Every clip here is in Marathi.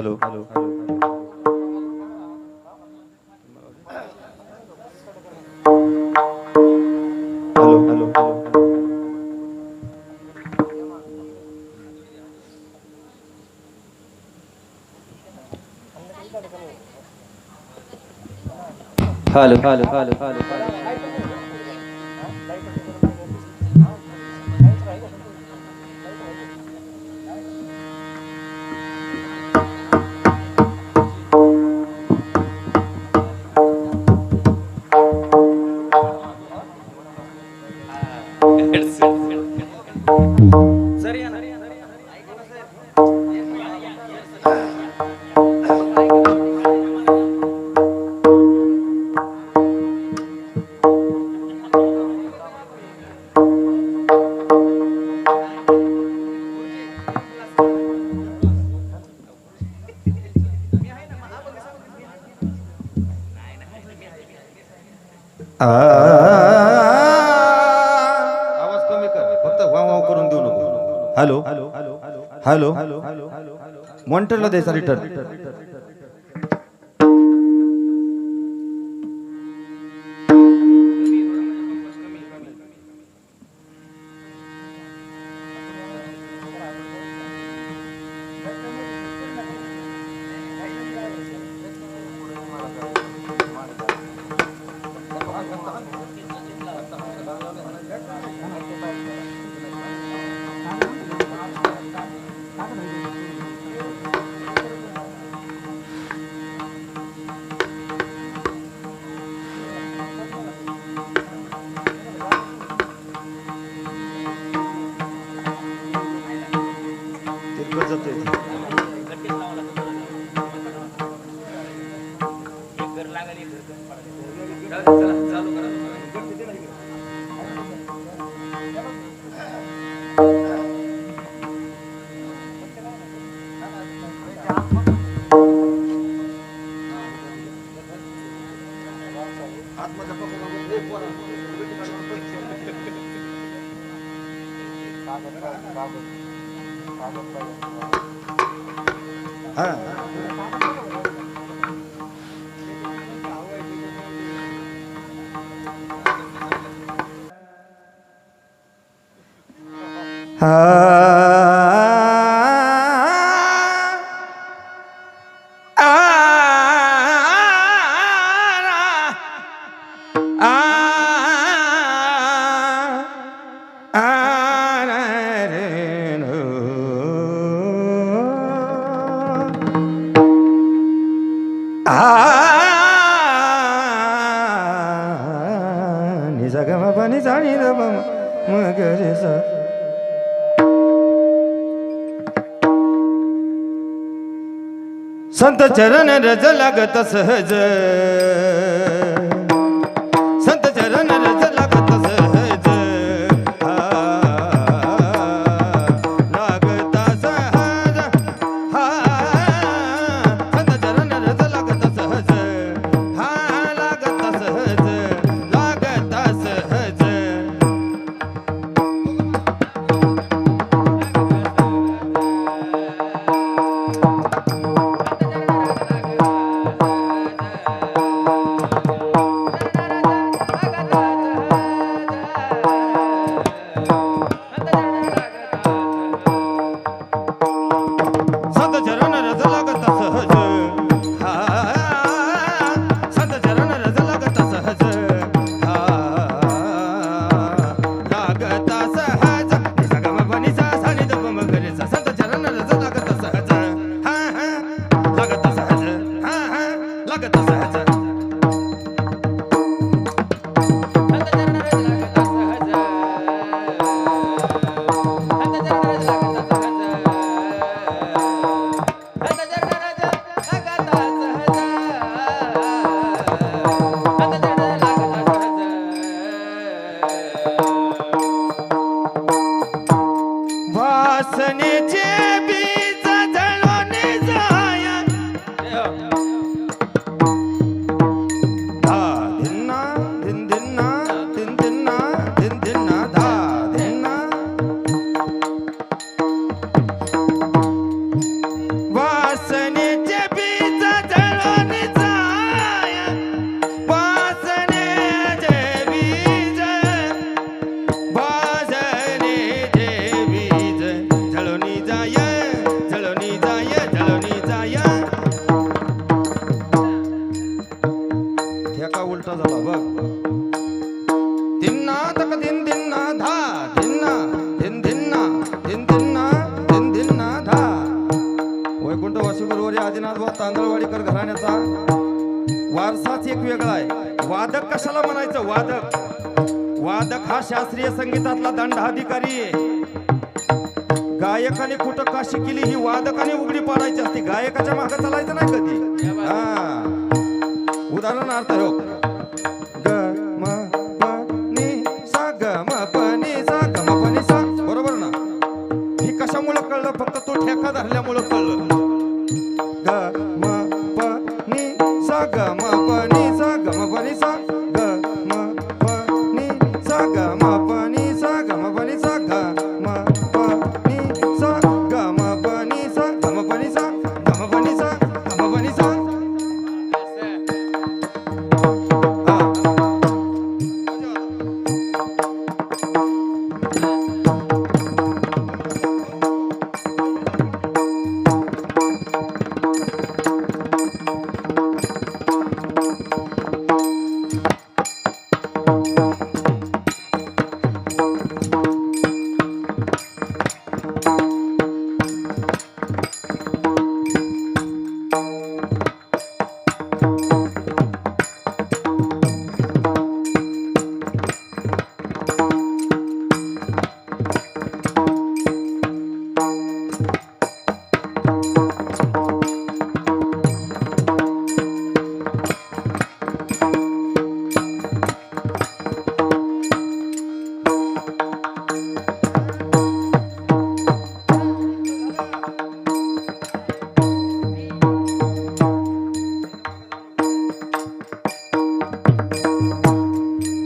Hello hello hello hello hello hello आवाज कमी कर, फक्त वाव वाव करून देऊ नको. हॅलो हॅलो मॉनिटरला द्यायचा रिटर्न. संत चरण रज लागत सहज, संत चरण रज लागत सहज, लागत सहज, संत चरण रज लागत सहज, लागत सहज, लागत सहज. वासनेचे बीज जळून जाया, उलटा झाला बघ. दिन्ना तक दिन दिन्ना धा दिन्ना दिन दिन्ना दिन दिन्ना दिन दिन्ना धा. वैकुंठ वासू गुरुवारी आदिनाथ भाऊ तांदळवाडीकर घराण्याचा वारसाच एक वेगळा आहे. वादक कशाला म्हणायचं? वादक हा शास्त्रीय संगीतातला दंडाधिकारी आहे. गायकाने कुठं का शिकली ही वादकाने उघडी पाडायची असते. गायकाच्या मागे चालायचं नाही कधी. उदाहरणार्थ हो ग म प नि सा ग म प नि सा ग म प नि सा. बरोबर ना? ही कशामुळे कळलं? फक्त तो ठेका धरल्यामुळे कळलं. ग म प नि सा ग म प नि सा ग म प नि सा ग म प नि सा ग म प नि सा ग म प नि सा ग म प नि सा ग म प नि सा ग म प नि सा ग म प नि सा ग म प नि सा.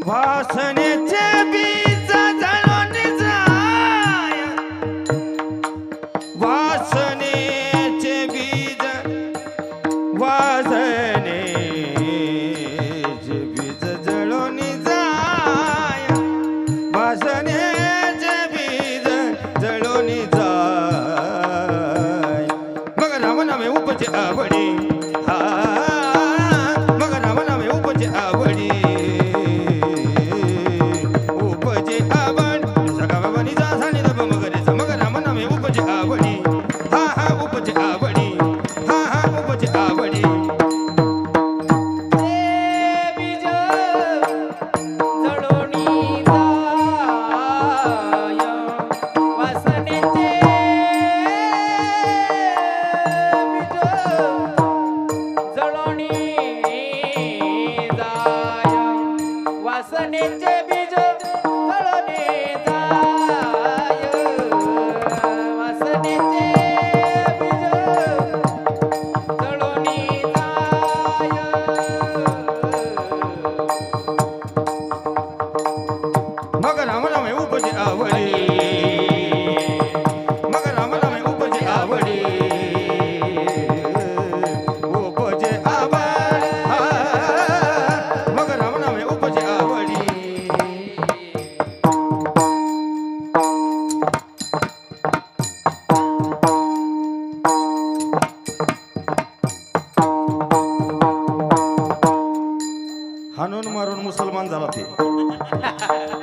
वासनेचे बीज जळून जाय. वासनेचे बीज वासनेचे बीज जळून जाय. वासनेचे बीज जळून जाय. मग राम नामे उपजे आवडी. हा मग राम नामे उपजे आवडी. वासनेचे बीज जळून जाय. वासनेचे बीज जळून जाय. मग राम नामे उपजे आवडी. मग राम नामे उपजे आवडी. उपजे आवडी. मग राम नामे उपजे आवडी. हाणून मारून मुसलमान झाला ते.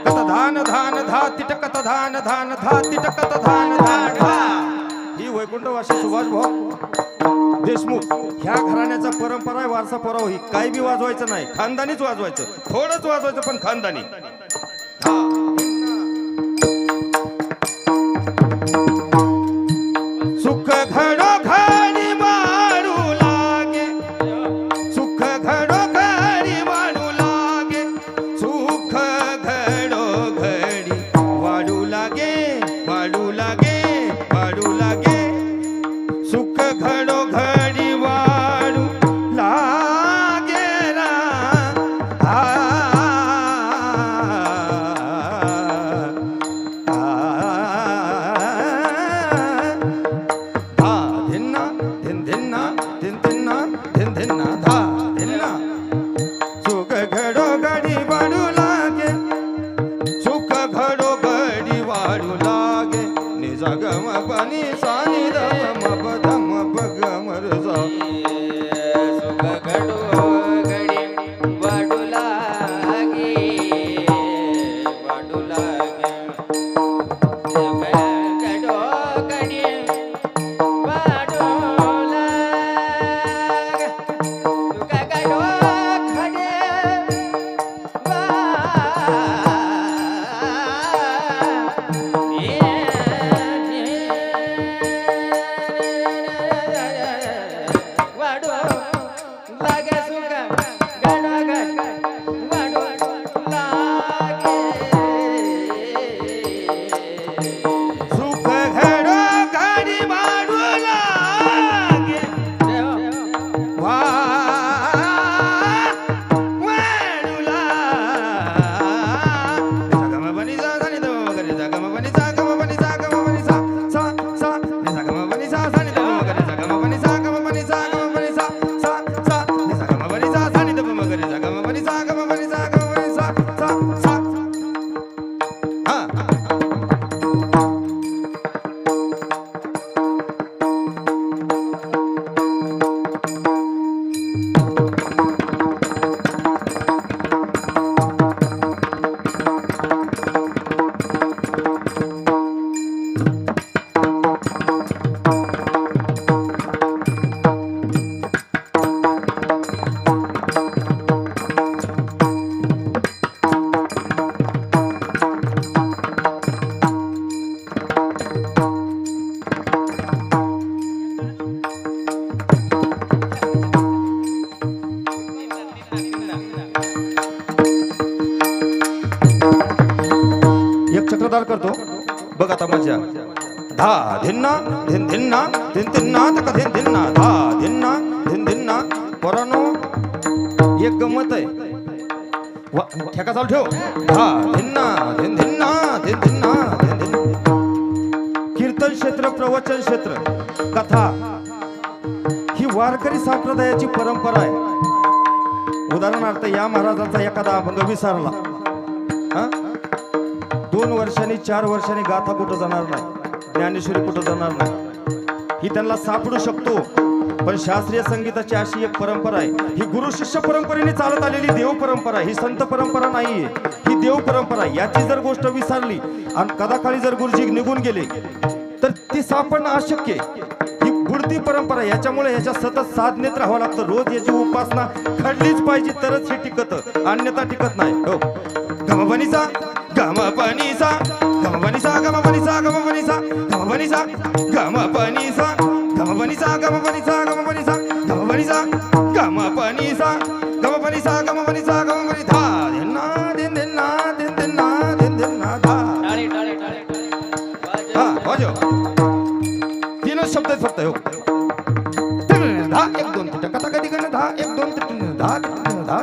कत धान धान धा तिटकत धान धान धा तिटकत धान धान धा. ही वैकुंठवासी सुभाष भाऊ देशमुख ह्या घराण्याचा परंपरा आहे, वारसा पुरावा. ही काही बी वाजवायचं नाही, खानदानीच वाजवायचं. थोडंच वाजवायचं पण खानदानी. सुख घडो घडी वाढू लागे. सुख घडो घडी वाढू लागे. सुख घडो घडी वाढू लागे. वाढू लागे. वाढू लागे. सुख घडो घडी वाढू लागे रा. पाणी सानी दम पदम पगमर जा. सुख घडो घडी वाढू सुख घडो घडी वाढू लागे वा वाढू लागे गम बनी सा सा नि द म गरे सा गम बनी सा गम बनी सा गम बनी सा सा सा नि सा गम बनी सा सा नि द म गरे सा गम बनी सा गम बनी सा गम बनी सा सा सा नि सा गम बनी सा सा नि द म गरे सा गम बनी सा गम बनी सा गम बनी सा सा सा हा एक चक्रधार करतो बघ आता मजा धा धिन्ना धिन धिन्ना धिन धिन्ना तक धिन धिन्ना धा धिन्ना धिन धिन्ना पोरांनो एक गंमत आहे ठेका चालू ठेव धा धिन्ना धिन धिन्ना धिन धिन्ना धिन धिन कीर्तन क्षेत्र प्रवचन क्षेत्र कथा ही वारकरी संप्रदायाची परंपरा आहे उदाहरणार्थ या महाराजांचा एखादा अभंग विसरला हा 2 वर्षांनी 4 वर्षांनी गाथा कुठं जाणार नाही ज्ञानेश्वरी कुठं जाणार नाही ही त्यांना सापडू शकतो पण शास्त्रीय संगीताची अशी एक परंपरा आहे ही गुरु शिष्य परंपरेने चालत आलेली देव परंपरा ही संत परंपरा नाहीये ही देव परंपरा याची जर गोष्ट विसरली आणि कदाकाळी जर गुरुजी निघून गेले तर ती सापडणं अशक्य आहे ही बुडती परंपरा याच्यामुळे ह्याच्या सतत साधनेत राहावं लागतं रोज याची उपासना घडलीच पाहिजे तरच हे टिकत अन्यथा टिकत नाही हो गमपनीचा गमपनीचा गमपनीचा गमपनीचा गमपनीचा गमपनीचा गमपनीचा गमपनीचा गमपनीचा गमपनीचा गमपनीचा गमपनीचा गमपनीचा गमपनीचा गमपनीचा धिन्ना धिन धिन्ना धिन धिन्ना धिन धिन्ना धा हा वाजव तीनच शब्द आहेत फक्त हो धा 1 2 3 कथा कधी गण धा 1 2 3 धा धा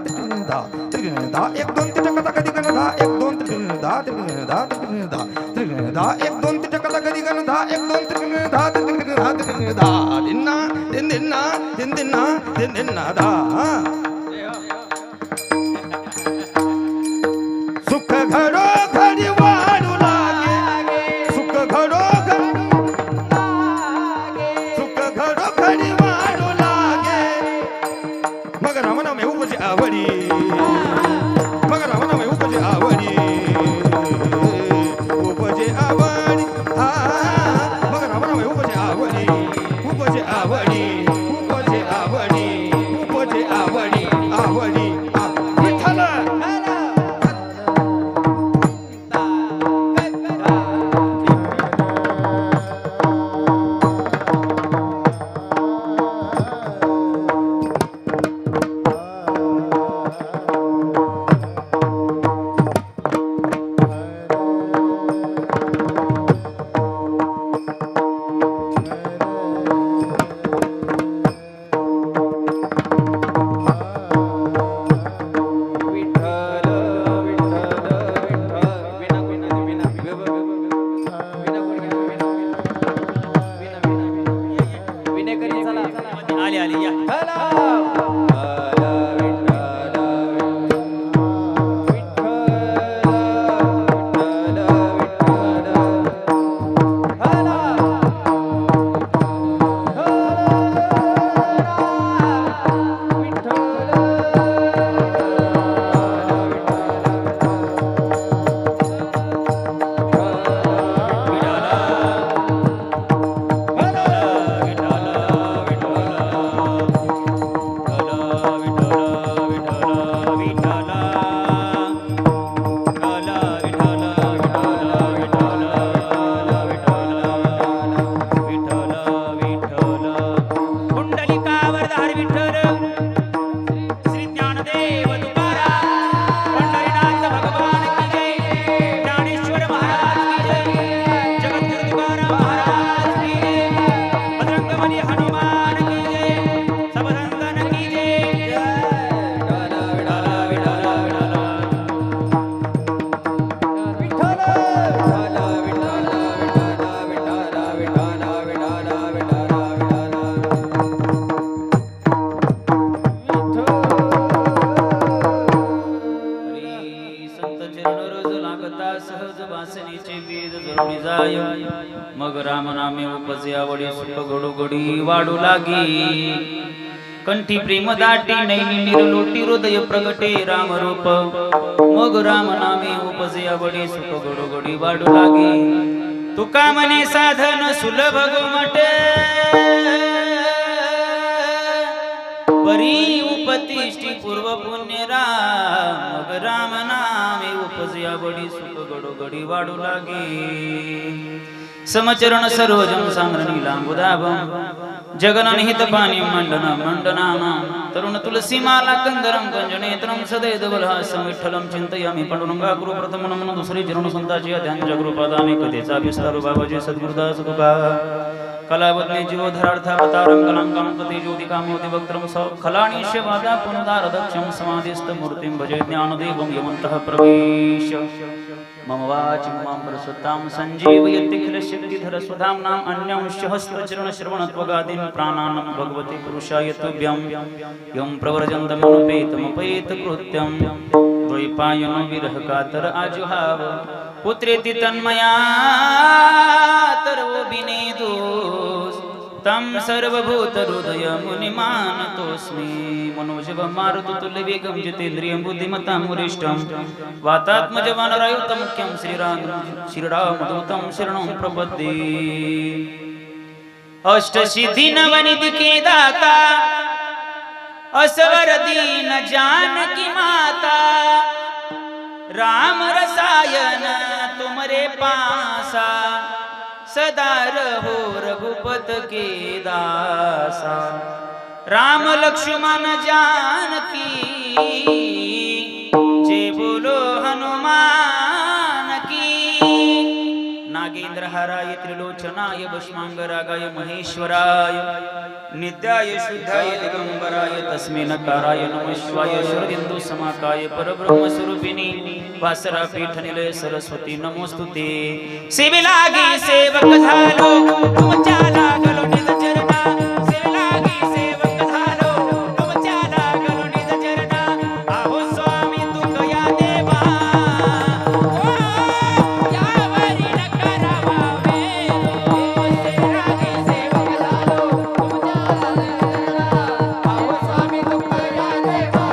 धा धा 1 2 3 कथा कधी गण धा 1 2 3 धा धा धा 1 2 3 कथा कधी गण धा 1 2 3 धा धा दिन्ना दिन दिन्ना दिन दिन्ना दिन दिन्ना धा सुख घडो घडी वाढू लागे सुख घडो सुख घडो घडी वाढू लागे मग रामना मे उपजे आवडी मग रामना मे उपजे आवडी उपजे आवडी हा मग रामना मे उपजे आवडी उपजे आवडी उपजे आवडी उपजे आवडी आवडी विठ्ठल जळून जाय मग राम नामे उपजे आवडी सुख घडोघडी वाढू लागी कंठी प्रेम दाटी नैनी निर्लोटी हृदय प्रगटे राम रूप मग राम नामे उपजे आवडी सुख घडोघडी वाढू लागी तुका मने साधन सुलभ गोमटे परी उपतिष्ठी पूर्व पुण्य राम मग राम नामे उपजया बडी सुख घडोघडी वाढू लागे समचरण सरोजम सांगरणी लांबुदाभम जगननिहित पाणी मंडन मंडनाम तरुण तुलसी माला कंदरम कंजनेत्रम सदैदवलहासं विठ्ठलम चिंतयामि पांडुरंगा गुरु प्रथम नमन दुसरी चरण संताची ध्यान जगरूपादाने कथेचा विस्तार बाबाजी सद्गुरुदास तुका कलावत्ने जीवधरार्थावतारं कलांकं कथे ज्योतिकामोति वक्त्रं स खलानिष्य वादा पुनदार दक्षं समाधिस्थ मूर्तिं भजे ज्ञानदेवं यमन्तः प्रवेश मम वाचि मां प्रसुतां सञ्जीवयत्यखिल शक्तिधर सुधाम्नाम् अन्यांश्च हस्तचरण श्रवणत्वगादीन् प्राणानं भगवते पुरुषाय तुभ्यं यं प्रव्रजन्तमनुपेतमपैत कृत्यं द्वैपायनो विरह कातर आजुहाव पुत्रेति तन्मया तरवो विनेदोस् तं सर्वभूत हृदय मुनिमानतोऽस्मि मनोजव मारुतुल्यवेगं जितेन्द्रियं बुद्धिमतां वरिष्ठं वातात्मजवानरायुतं मुख्यं श्रीरामदूतं शरणं प्रपद्ये अष्टसिद्धि नवनिधि के दाता असवर दीन जानकी माता राम रसायन तुमरे पासा सदा रहो रघुपत के दासा राम लक्ष्मण जानकी जय बोलो हनुमान की नागेंद्र हराय त्रिलोचनाय भस्मांगरागाय महेश्वराय नित्याय शुद्धाय दिगंबराय तस्मै नकाराय नमः शिवाय शरदिंदु समाकाय परब्रह्म स्वरूपिणी वासरा पीठ निलय सरस्वती नमोस्तुते सेविलागी सेवक झालो तुमच्या लागलो निज चरणा सेविलागी सेवक झालो तुमच्या लागलो निज चरणा आहो स्वामी तुकया देवा यावरी न करावा वेरो सेविलागी सेवक झालो तुमच्या लागलो आहो स्वामी तुकया देवा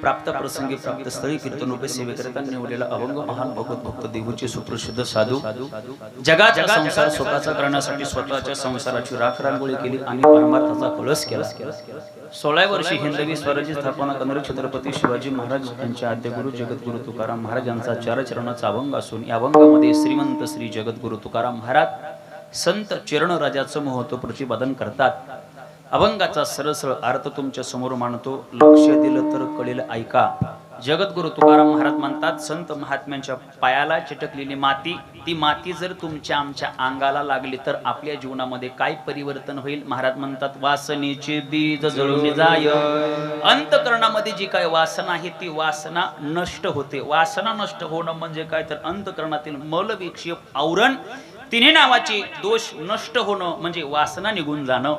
प्राप्त प्रसंगी प्राप्त स्थळी कीर्तन रूपे सेवेकरिता निवडलेला अभंग महान भगवत भक्त देवचे सुप्रसिद्ध साधू जगाचा संसार स्वतःचा करण्यासाठी स्वतःच्या संसाराची राख रांगोळी केली आणि परमार्थाचा कळस केला 16 वर्षी हिंदवी स्वराज्य स्थापना करणारे छत्रपती शिवाजी महाराज यांच्या आद्यगुरु जगद्गुरु तुकाराम महाराज यांचा 4 चरणाचा अभंग असून या अभंगामध्ये श्रीमंत श्री जगद्गुरु तुकाराम महाराज संत चरण राजाचं महत्व प्रतिपादन करतात। अभंगाचा सरळ अर्थ तुमच्या समोर मांडतो, लक्ष दिलं तर कळेल ऐका। जगद्गुरु तुकाराम महाराज म्हणतात, संत महात्म्यांच्या पायाला चिटकलेली माती, ती माती जर तुमच्या आमच्या अंगाला लागली तर आपल्या जीवनामध्ये काय परिवर्तन होईल? महाराज म्हणतात, वासनेचे बीज जळून जाय। अंतःकरणामध्ये जी काय वासना आहे ती वासना नष्ट होते। वासना नष्ट होणं म्हणजे काय तर अंतःकरणातील मलविक्षेप आवरण, तिन्ही नावाचे दोष नष्ट होणं म्हणजे वासना निघून जाणं।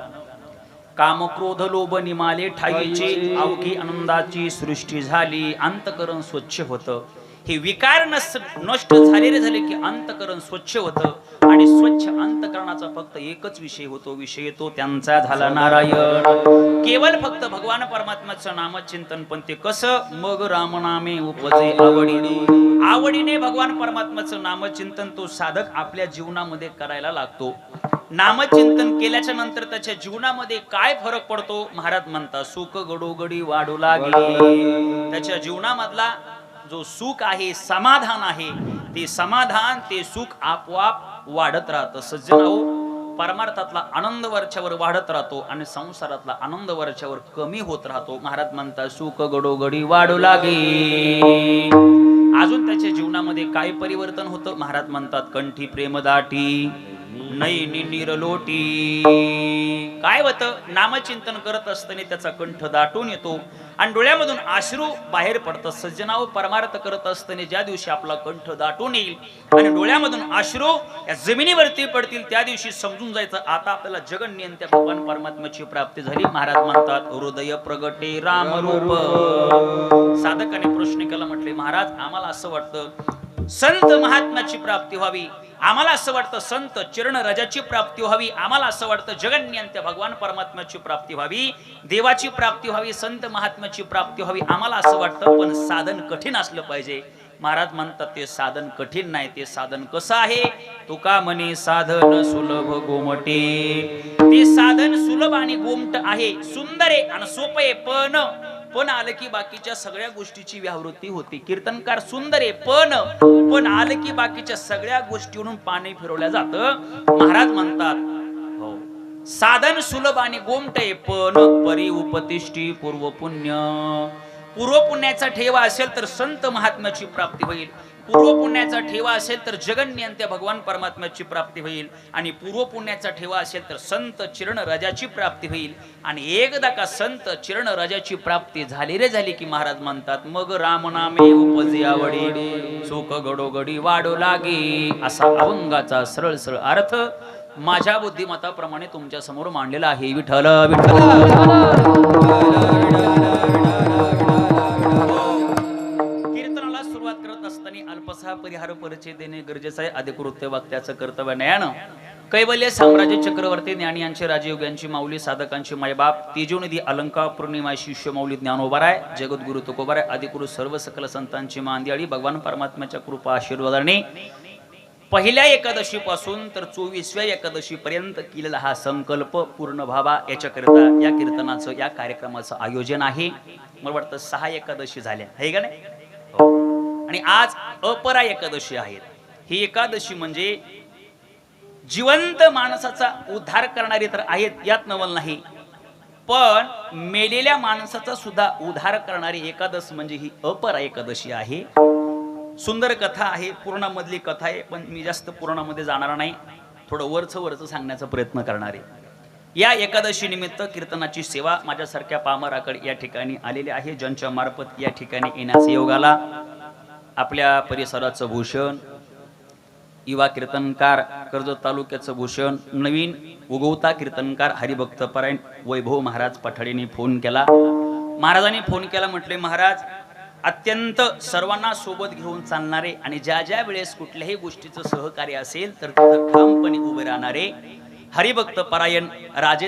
काम क्रोध लोभ निमाले ठाईचे, अवघी आनंदाची सृष्टी झाली, अंतकरण स्वच्छ होतं। हे विकार नष्ट झालेले झाले की अंतकरण स्वच्छ होतं आणि स्वच्छ अंतकरणाचा फक्त एकच विषय होतो, विषय तो त्यांचा झाला नारायण। केवळ फक्त भगवान परमात्म्याचं नामचिंतन, पण ते कसं? मग रामनामे उपजे आवडीने। आवडीने भगवान परमात्म्याचं नामचिंतन तो साधक आपल्या जीवनामध्ये करायला लागतो। नामचिंतन केल्याच्या नंतर त्याच्या जीवनामध्ये काय फरक पडतो? महाराज म्हणतात, सुख गडोगडी वाढू लागली। त्याच्या जीवनामधला जो सुख आहे, समाधान आहे, ते समाधान, ते सुख आपोआप वाढत राहतं. सज्जनाओ, परमार्थातला आनंद वरच्यावर वाढत राहतो आणि संसारातला आनंद वरच्यावर कमी होत राहतो. महाराज म्हणतात सुख घडोघडी वाढू लागे. अजून त्याच्या जीवनामध्ये काय परिवर्तन होतं? महाराज म्हणतात कंठी प्रेम दाटी, नैनी निरलोटी. काय होतं? नामचिंतन करत असताना त्याचा कंठ दाटून येतो आणि डोळ्यामधून अश्रू बाहेर पडतात. सज्जनाओ, परमार्थ करत असताना ज्या दिवशी आपला कंठ दाटून येईल आणि डोळ्यामधून अश्रू या जमिनीवरती पडतील, त्या दिवशी समजून जायचं आता आपल्याला जगन्नियंत्या भगवान परमात्म्याची प्राप्ती झाली. महाराज म्हणतात हृदय प्रगटे रामरूप. साधकाने प्रश्न केला, म्हटले महाराज आम्हाला असं वाटतं संत महात्म्याची प्राप्ती व्हावी, आम्हाला असं वाटतं संत चरण रजाची प्राप्ती व्हावी, आम्हाला असं वाटतं जगन्नियंत्य भगवान परमात्म्याची प्राप्ती व्हावी, देवाची प्राप्ती व्हावी, संत महात्म्याची प्राप्ती व्हावी, आम्हाला असं वाटतं, पण साधन कठीण असलं पाहिजे. महाराज म्हणतात ते साधन कठीण नाही. ते साधन कसं आहे? तुका म्हणे साधन सुलभ गोमटे. ते साधन सुलभ आणि गोमट आहे, सुंदर आहे आणि सोपं आहे, पण आलं की बाकीच्या सगळ्या गोष्टीची व्यावृत्ती होती. कीर्तनकार सुंदर आहे, पण आलं की बाकीच्या सगळ्या गोष्टीवरून पाणी फिरवल्या जातं. महाराज म्हणतात हो, साधन सुलभ आणि गोमट आहे, पण परी उपतिष्ठी पूर्व पुण्य. पूर्व पुण्याचा ठेवा असेल तर संत महात्म्याची प्राप्ती होईल, पूर्व पुण्याचा ठेवा असेल तर जगन्नियंत्य भगवान परमात्म्याची प्राप्ती होईल, आणि पूर्व पुण्याचा ठेवा असेल तर संत चिरण राजाची प्राप्ती होईल. आणि एकदा का संत चिरण राजाची प्राप्ती झाली रे झाली की महाराज म्हणतात मग रामनामे उपजे आवडी, सुख घडोघडी वाढू लागे. असा अभंगाचा सरळ सरळ अर्थ माझ्या बुद्धिमत्ताप्रमाणे तुमच्या समोर मांडलेला आहे. विठ्ठल कीर्तनाला सुरुवात करत असताना अल्पसा परिहार परिचय देणे गरजेचं आहे. अधिकृत्य वक्त्याचं कर्तव्य न्यायानं कैवल्य साम्राज्य चक्रवर्ती ज्ञानी यांचे राजयोग्यांची माऊली, साधकांची मायबाप, तेजोनिधी अलंकार पौर्णिमा शिष्य माऊली ज्ञानोबाराय, जगद्गुरु तुकोबाराय, अधिकृत सर्व सकल संतांची मांदियाळी भगवान परमात्म्याच्या कृपा आशीर्वादाने पहिल्या एकादशी पासून तर 24व्या एकादशी पर्यंत केलेला हा संकल्प पूर्ण व्हावा याच्याकरिता या कीर्तनाचं, या कार्यक्रमाचं आयोजन आहे. मला वाटतं 6 एकादशी झाल्या आहे का नाही? आणि आज अपरा एकादशी आहेत. ही एकादशी म्हणजे जिवंत माणसाचा उद्धार करणारी तर आहेत, यात नवल नाही, पण मेलेल्या माणसाचा सुद्धा उद्धार करणारी एकादश म्हणजे ही अपरा एकादशी आहे. सुंदर कथा आहे, पुराणामधली कथा आहे, पण मी जास्त पुराणामध्ये जाणार नाही, थोडं वरचं सांगण्याचा प्रयत्न करणार आहे. या एकादशी निमित्त कीर्तनाची सेवा माझ्यासारख्या पामराकडे या ठिकाणी आलेली आहे, ज्यांच्या मार्फत या ठिकाणी येण्याचा योग आला. आपल्या परिसराचं भूषण, युवा कीर्तनकार कर्जत तालुक्याचं भूषण, नवीन उगवता कीर्तनकार हरिभक्त परायण वैभव महाराज पठाडेंनी फोन केला. महाराजांनी फोन केला, म्हटले महाराज अत्यंत सर्वांना सोबत घेऊन चालणारे आणि ज्या ज्या वेळेस कुठल्याही गोष्टीचं सहकार्य असेल तर तिथं ठामपणे उभे राहणारे हरिभक्त परायण राजे